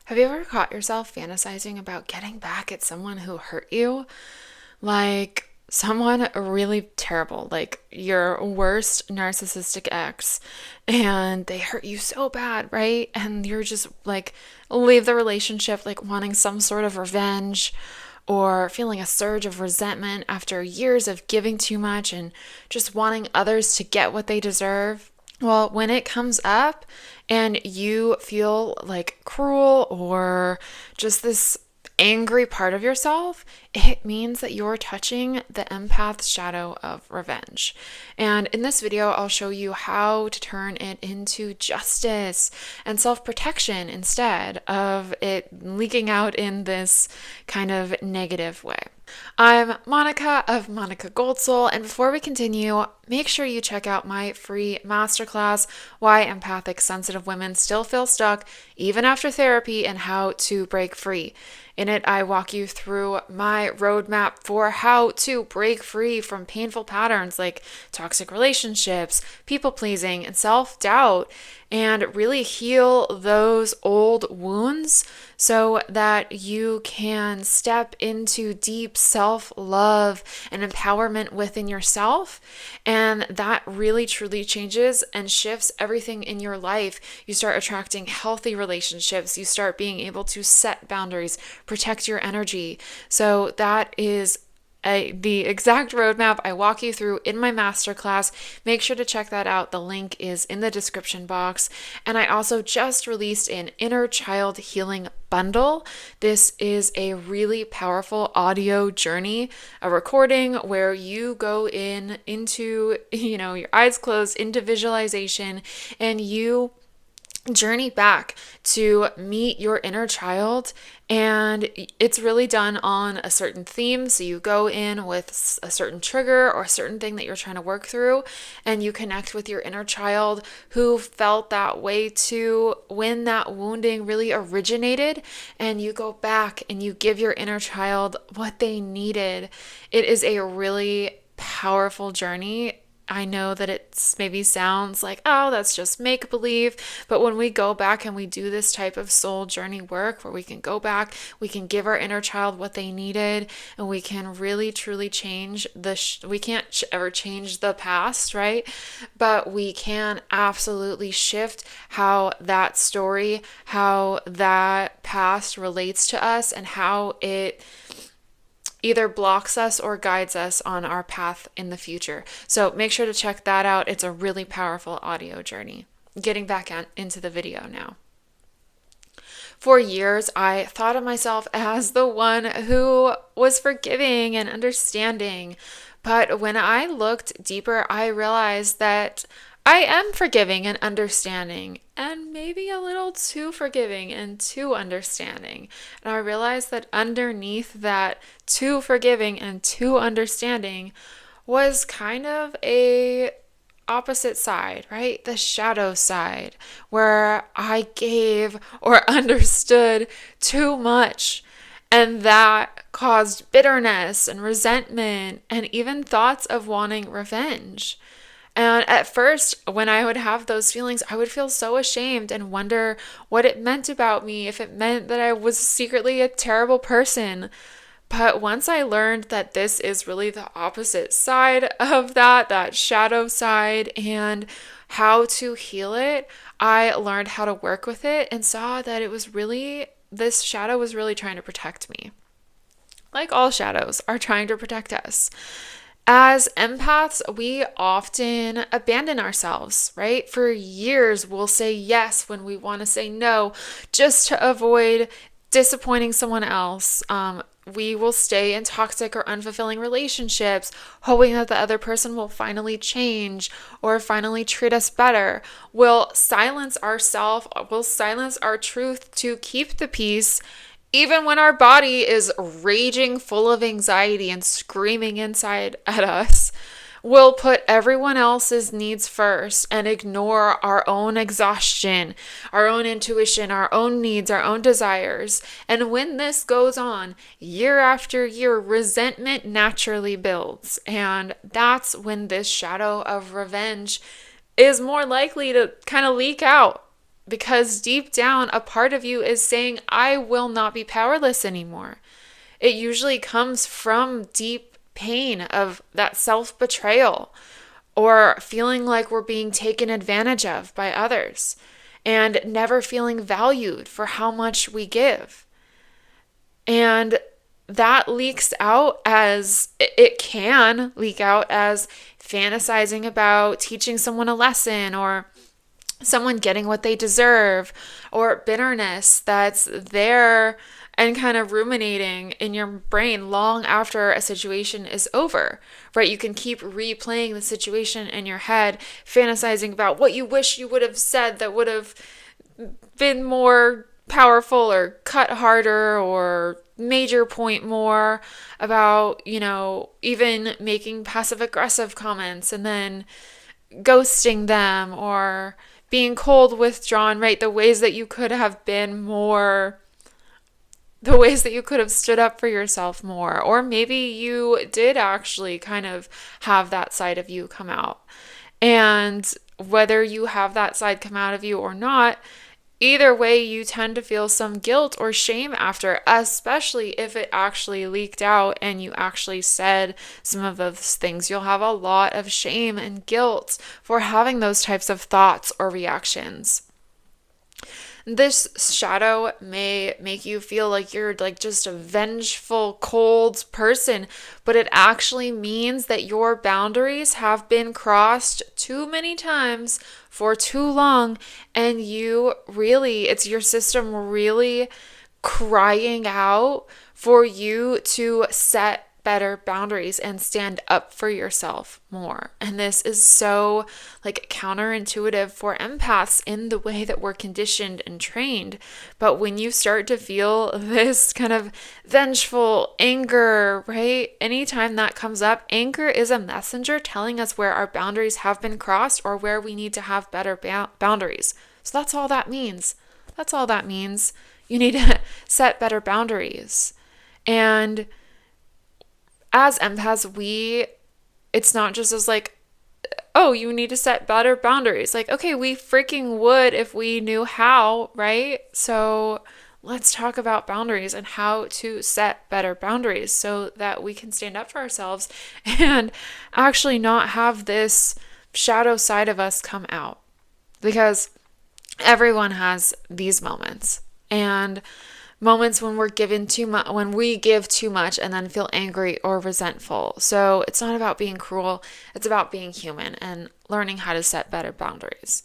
Have you ever caught yourself fantasizing about getting back at someone who hurt you? Like someone really terrible, like your worst narcissistic ex, and they hurt you so bad, right? And you're just like, leave the relationship like wanting some sort of revenge or feeling a surge of resentment after years of giving too much and just wanting others to get what they deserve. Well, when it comes up and you feel like cruel or just this angry part of yourself, it means that you're touching the empath's shadow of revenge. And in this video, I'll show you how to turn it into justice and self-protection instead of it leaking out in this kind of negative way. I'm Monica of Monica Goldsoul, and before we continue, make sure you check out my free masterclass, Why Empathic Sensitive Women Still Feel Stuck Even After Therapy and How to Break Free. In it, I walk you through my roadmap for how to break free from painful patterns like toxic relationships, people pleasing, and self-doubt, and really heal those old wounds so that you can step into deep self-love and empowerment within yourself. And that really truly changes and shifts everything in your life. You start attracting healthy relationships. You start being able to set boundaries, protect your energy. So that is the exact roadmap I walk you through in my masterclass. Make sure to check that out. The link is in the description box. And I also just released an inner child healing bundle. This is a really powerful audio journey, a recording where you go into, your eyes closed into visualization, and you journey back to meet your inner child. And it's really done on a certain theme. So you go in with a certain trigger or a certain thing that you're trying to work through, and you connect with your inner child who felt that way too when that wounding really originated, and you go back and you give your inner child what they needed. It is a really powerful journey. I know that it maybe sounds like, oh, that's just make believe. But when we go back and we do this type of soul journey work where we can go back, we can give our inner child what they needed, and we can really truly change we can't ever change the past, right? But we can absolutely shift how that story, how that past relates to us, and how it either blocks us or guides us on our path in the future. So make sure to check that out. It's a really powerful audio journey. Getting back into the video now. For years, I thought of myself as the one who was forgiving and understanding. But when I looked deeper, I realized that I am forgiving and understanding, and maybe a little too forgiving and too understanding. And I realized that underneath that too forgiving and too understanding was kind of a opposite side, right? The shadow side, where I gave or understood too much. And that caused bitterness and resentment and even thoughts of wanting revenge. And at first, when I would have those feelings, I would feel so ashamed and wonder what it meant about me, if it meant that I was secretly a terrible person. But once I learned that this is really the opposite side of that shadow side, and how to heal it, I learned how to work with it and saw that this shadow was really trying to protect me. Like all shadows are trying to protect us. As empaths, we often abandon ourselves, right? For years, we'll say yes when we want to say no, just to avoid disappointing someone else. We will stay in toxic or unfulfilling relationships, hoping that the other person will finally change or finally treat us better. We'll silence ourselves, we'll silence our truth to keep the peace, even when our body is raging full of anxiety and screaming inside at us. We'll put everyone else's needs first and ignore our own exhaustion, our own intuition, our own needs, our own desires. And when this goes on year after year, resentment naturally builds. And that's when this shadow of revenge is more likely to kind of leak out. because deep down, a part of you is saying, I will not be powerless anymore. It usually comes from deep pain of that self-betrayal or feeling like we're being taken advantage of by others and never feeling valued for how much we give. And that leaks out as, it can leak out as fantasizing about teaching someone a lesson or someone getting what they deserve, or bitterness that's there and kind of ruminating in your brain long after a situation is over, right? You can keep replaying the situation in your head, fantasizing about what you wish you would have said that would have been more powerful or cut harder or made your point more, about, even making passive aggressive comments and then ghosting them or being cold, withdrawn, right? The ways that you could have been more, the ways that you could have stood up for yourself more. Or maybe you did actually kind of have that side of you come out. And whether you have that side come out of you or not, either way, you tend to feel some guilt or shame after, especially if it actually leaked out and you actually said some of those things. You'll have a lot of shame and guilt for having those types of thoughts or reactions. This shadow may make you feel like you're like just a vengeful, cold person, but it actually means that your boundaries have been crossed too many times for too long, and it's your system really crying out for you to set better boundaries and stand up for yourself more. And this is so counterintuitive for empaths in the way that we're conditioned and trained. But when you start to feel this kind of vengeful anger, right? Anytime that comes up, anger is a messenger telling us where our boundaries have been crossed or where we need to have better boundaries. So that's all that means. That's all that means. You need to set better boundaries. And as empaths, it's not just as oh, you need to set better boundaries. Okay, we freaking would if we knew how, right? So let's talk about boundaries and how to set better boundaries so that we can stand up for ourselves and actually not have this shadow side of us come out. Because everyone has these moments. And moments when we're given too much, when we give too much and then feel angry or resentful. So it's not about being cruel, it's about being human and learning how to set better boundaries.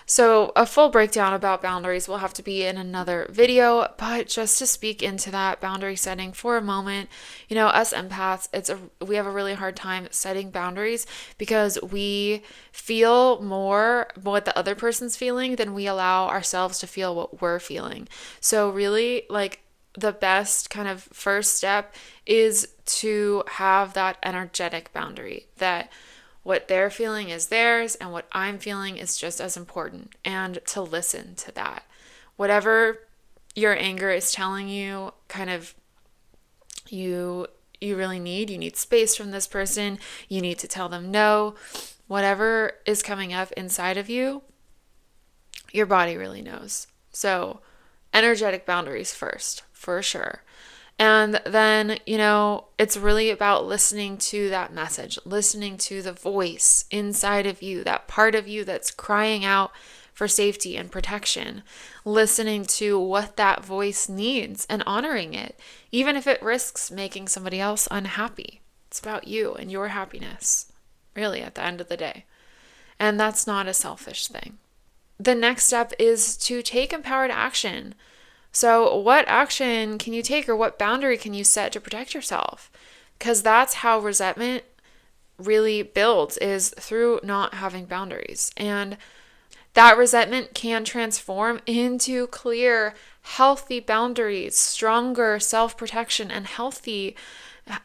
So a full breakdown about boundaries will have to be in another video, but just to speak into that boundary setting for a moment, us empaths, we have a really hard time setting boundaries because we feel more what the other person's feeling than we allow ourselves to feel what we're feeling. So really, the best kind of first step is to have that energetic boundary, that what they're feeling is theirs and what I'm feeling is just as important, and to listen to that. Whatever your anger is telling you, kind of you really need space from this person, you need to tell them no, whatever is coming up inside of you, your body really knows. So energetic boundaries first, for sure. And then, it's really about listening to that message, listening to the voice inside of you, that part of you that's crying out for safety and protection, listening to what that voice needs and honoring it, even if it risks making somebody else unhappy. It's about you and your happiness, really, at the end of the day. And that's not a selfish thing. The next step is to take empowered action. So what action can you take, or what boundary can you set to protect yourself? Because that's how resentment really builds, is through not having boundaries. And that resentment can transform into clear, healthy boundaries, stronger self-protection, and healthy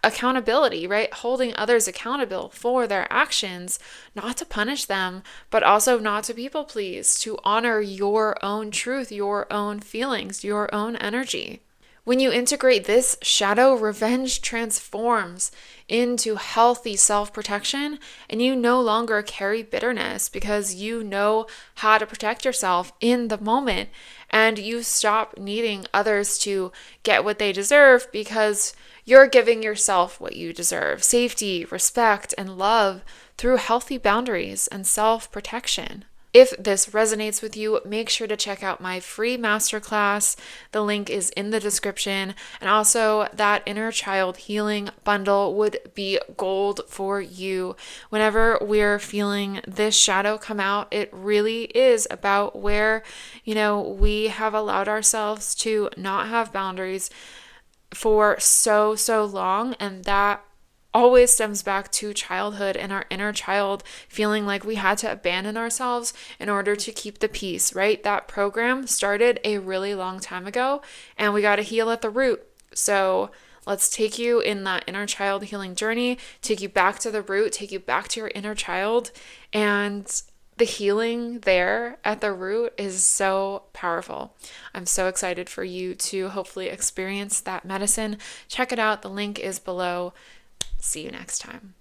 accountability, right? Holding others accountable for their actions, not to punish them, but also not to people please, to honor your own truth, your own feelings, your own energy. When you integrate this, shadow revenge transforms into healthy self protection, and you no longer carry bitterness because you know how to protect yourself in the moment, and you stop needing others to get what they deserve because you're giving yourself what you deserve: safety, respect, and love through healthy boundaries and self protection. If this resonates with you, make sure to check out my free masterclass. The link is in the description. And also, that inner child healing bundle would be gold for you. Whenever we're feeling this shadow come out, it really is about where, we have allowed ourselves to not have boundaries for so, so long. And that always stems back to childhood and our inner child feeling like we had to abandon ourselves in order to keep the peace, right? That program started a really long time ago, and we got to heal at the root. So let's take you in that inner child healing journey, take you back to the root, take you back to your inner child. And the healing there at the root is so powerful. I'm so excited for you to hopefully experience that medicine. Check it out. The link is below. See you next time.